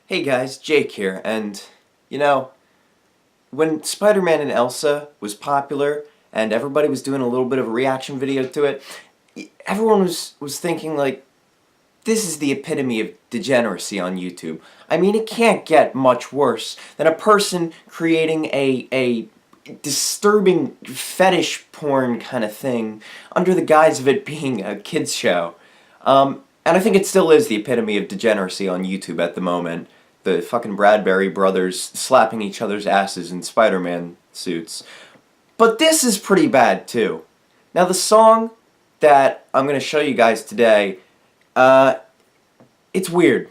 Hey guys, Jake here, and you know, when Spiderman and Elsa was popular and everybody was doing a little bit of a reaction video to it, everyone was thinking like, this is the epitome of degeneracy on YouTube. I mean, it can't get much worse than a person creating a disturbing fetish porn kind of thing under the guise of it being a kids show. And I think it still is the epitome of degeneracy on YouTube at the moment. The fucking Bradbury brothers slapping each other's asses in Spider-Man suits. But this is pretty bad too. Now the song that I'm going to show you guys today, it's weird.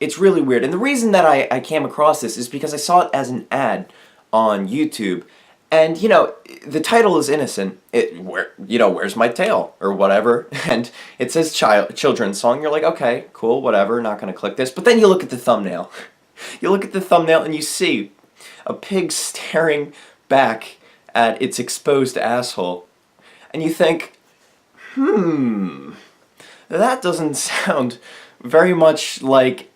It's really weird. And the reason that I came across this is because I saw it as an ad on YouTube. And, you know, the title is innocent. Where's my tail? Or whatever. And it says children's song. You're like, okay, cool, whatever, not gonna click this. But then you look at the thumbnail. You look at the thumbnail and you see a pig staring back at its exposed asshole. And you think, that doesn't sound very much like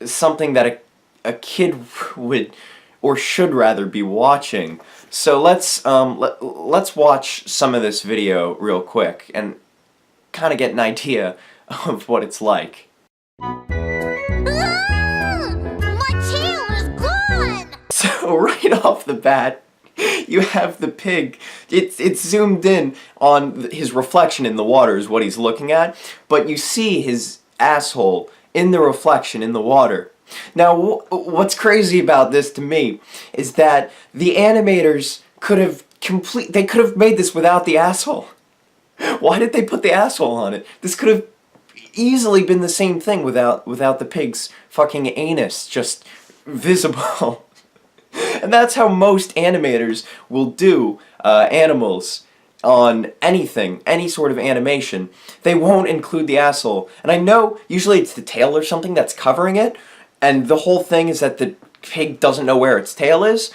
something that a kid would or should rather be watching. So let's watch some of this video real quick and kind of get an idea of what it's like. My tail is gone! So right off the bat, you have the pig. It's zoomed in on his reflection in the water is what he's looking at, but you see his asshole in the reflection in the water. Now, what's crazy about this to me is that the animators could have made this without the asshole. Why did they put the asshole on it? This could have easily been the same thing without the pig's fucking anus just visible. And that's how most animators will do animals on anything, any sort of animation. They won't include the asshole. And I know usually it's the tail or something that's covering it, and the whole thing is that the pig doesn't know where its tail is,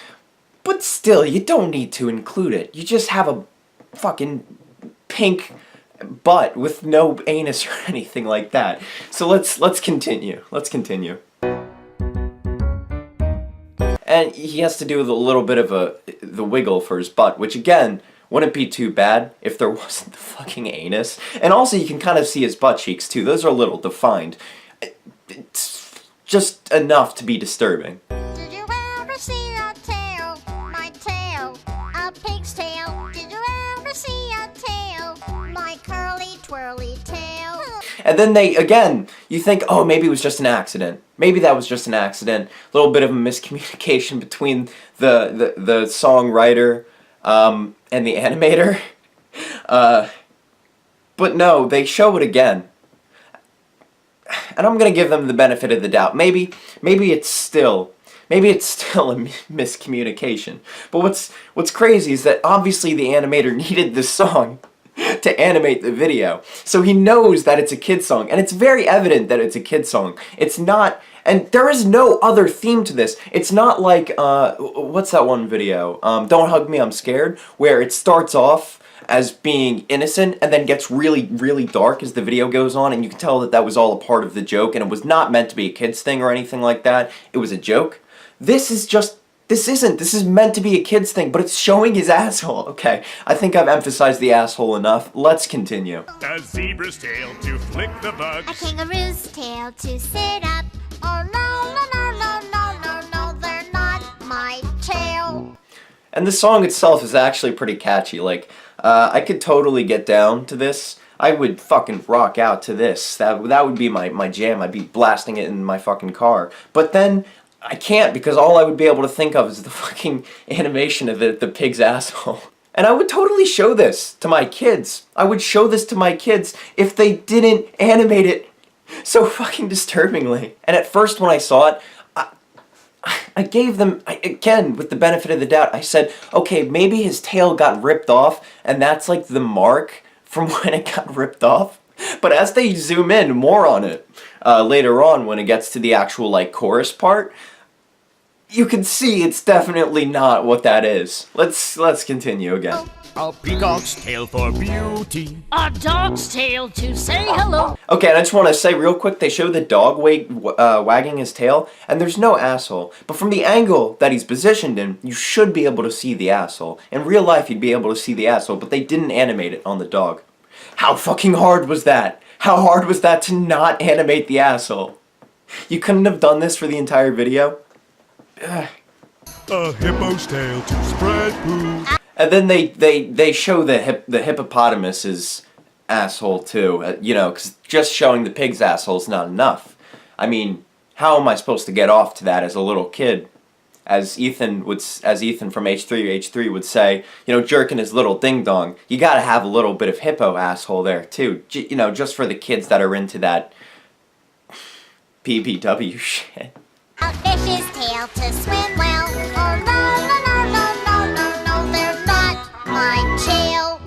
but still, you don't need to include it. You just have a fucking pink butt with no anus or anything like that. So let's continue. Let's continue. And he has to do with a little bit of the wiggle for his butt, which again, wouldn't be too bad if there wasn't the fucking anus. And also you can kind of see his butt cheeks too. Those are a little defined. It's just enough to be disturbing. Did you ever see a tail? My tail, a pig's tail. Did you ever see a tail? My curly twirly tail. And then you think, oh, maybe it was just an accident. Maybe that was just an accident. A little bit of a miscommunication between the songwriter and the animator. But no, they show it again. And I'm gonna give them the benefit of the doubt. Maybe it's still a miscommunication. But what's crazy is that obviously the animator needed the song to animate the video. So he knows that it's a kid's song, and it's very evident that it's a kid's song. It's not, and there is no other theme to this. It's not like what's that one video? Don't Hug Me, I'm Scared, where it starts off as being innocent and then gets really, really dark as the video goes on, and you can tell that that was all a part of the joke, and it was not meant to be a kid's thing or anything like that. It was a joke. This is meant to be a kid's thing, but it's showing his asshole. Okay, I think I've emphasized the asshole enough. Let's continue. A zebra's tail to flick the bugs. A kangaroo's tail to sit up. Oh no, no, no, no, no, no, no, they're not my tail. And the song itself is actually pretty catchy. Like, I could totally get down to this. I would fucking rock out to this. That would be my jam. I'd be blasting it in my fucking car. But then I can't, because all I would be able to think of is the fucking animation of the pig's asshole. And I would totally show this to my kids. I would show this to my kids if they didn't animate it so fucking disturbingly. And at first when I saw it, I gave them, again, with the benefit of the doubt, I said, okay, maybe his tail got ripped off, and that's like the mark from when it got ripped off. But as they zoom in more on it, later on when it gets to the actual, like, chorus part, you can see it's definitely not what that is. Let's continue again. A peacock's tail for beauty. A dog's tail to say hello. Okay, and I just want to say real quick, they show the dog wagging his tail, and there's no asshole. But from the angle that he's positioned in, you should be able to see the asshole. In real life, you'd be able to see the asshole, but they didn't animate it on the dog. How fucking hard was that? How hard was that to not animate the asshole? You couldn't have done this for the entire video? Ugh. A hippo's tail to spread poo. And then they show the hippopotamus's asshole too, you know, because just showing the pig's asshole is not enough. I mean, how am I supposed to get off to that as a little kid? As Ethan from H3 would say, you know, jerking his little ding dong. You gotta have a little bit of hippo asshole there too, you know, just for the kids that are into that BBW shit. A fish's tail to swim well. Oh no, no, no, no, no, no, no, they're not my tail.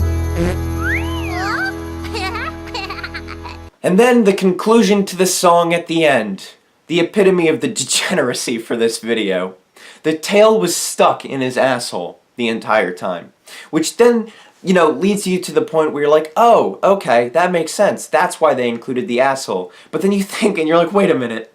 And then the conclusion to the song at the end. The epitome of the degeneracy for this video. The tail was stuck in his asshole the entire time. Which then, you know, leads you to the point where you're like, oh, okay, that makes sense. That's why they included the asshole. But then you think and you're like, wait a minute.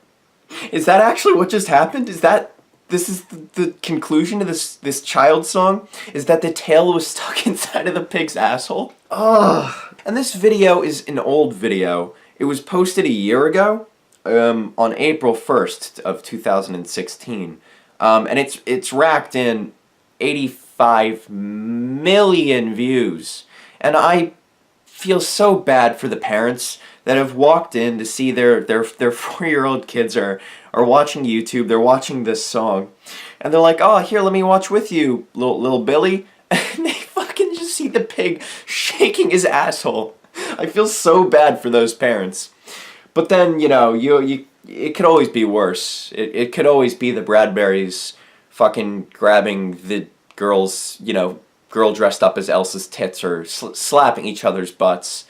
Is that actually what just happened? This is the conclusion of this child song? Is that the tail was stuck inside of the pig's asshole? Ugh. And this video is an old video. It was posted a year ago, on April 1st of 2016. And it's racked in 85 million views. And I feel so bad for the parents that have walked in to see their 4-year-old kids are watching YouTube, they're watching this song, and they're like, oh, here, let me watch with you, little Billy, and they fucking just see the pig shaking his asshole. I feel so bad for those parents. But then, you know, it could always be worse. It could always be the Bradburys fucking grabbing the girls, you know, girl dressed up as Elsa's tits or slapping each other's butts.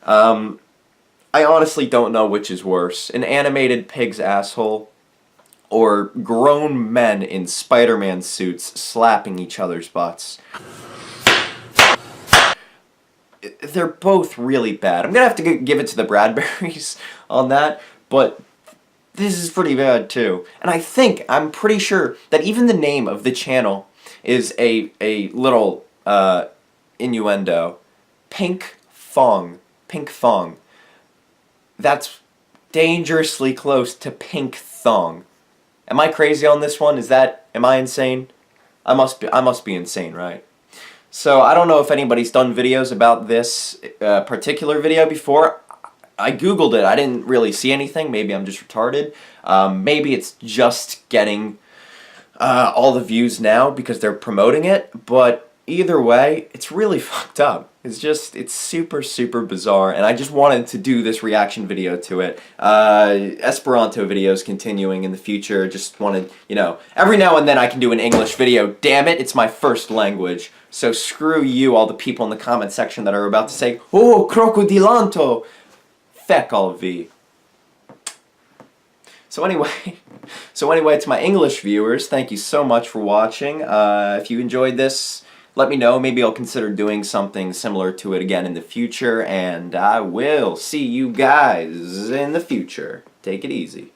I honestly don't know which is worse, an animated pig's asshole or grown men in Spider-Man suits slapping each other's butts. They're both really bad. I'm gonna have to give it to the Bradburys on that, but this is pretty bad too. And I'm pretty sure that even the name of the channel is a little innuendo. Pink Fong. That's dangerously close to pink thong. Am I crazy on this one? Am I insane? I must be insane, right? So I don't know if anybody's done videos about this particular video before. I googled it. I didn't really see anything. Maybe I'm just retarded. Maybe it's just getting all the views now because they're promoting it. But either way, it's really fucked up. It's super, super bizarre, and I just wanted to do this reaction video to it. Esperanto videos continuing in the future. Just wanted, you know, every now and then I can do an English video. Damn it, it's my first language. So screw you, all the people in the comment section that are about to say, oh, crocodilanto. Feck all of thee. So anyway, to my English viewers, thank you so much for watching. If you enjoyed this, let me know. Maybe I'll consider doing something similar to it again in the future, and I will see you guys in the future. Take it easy.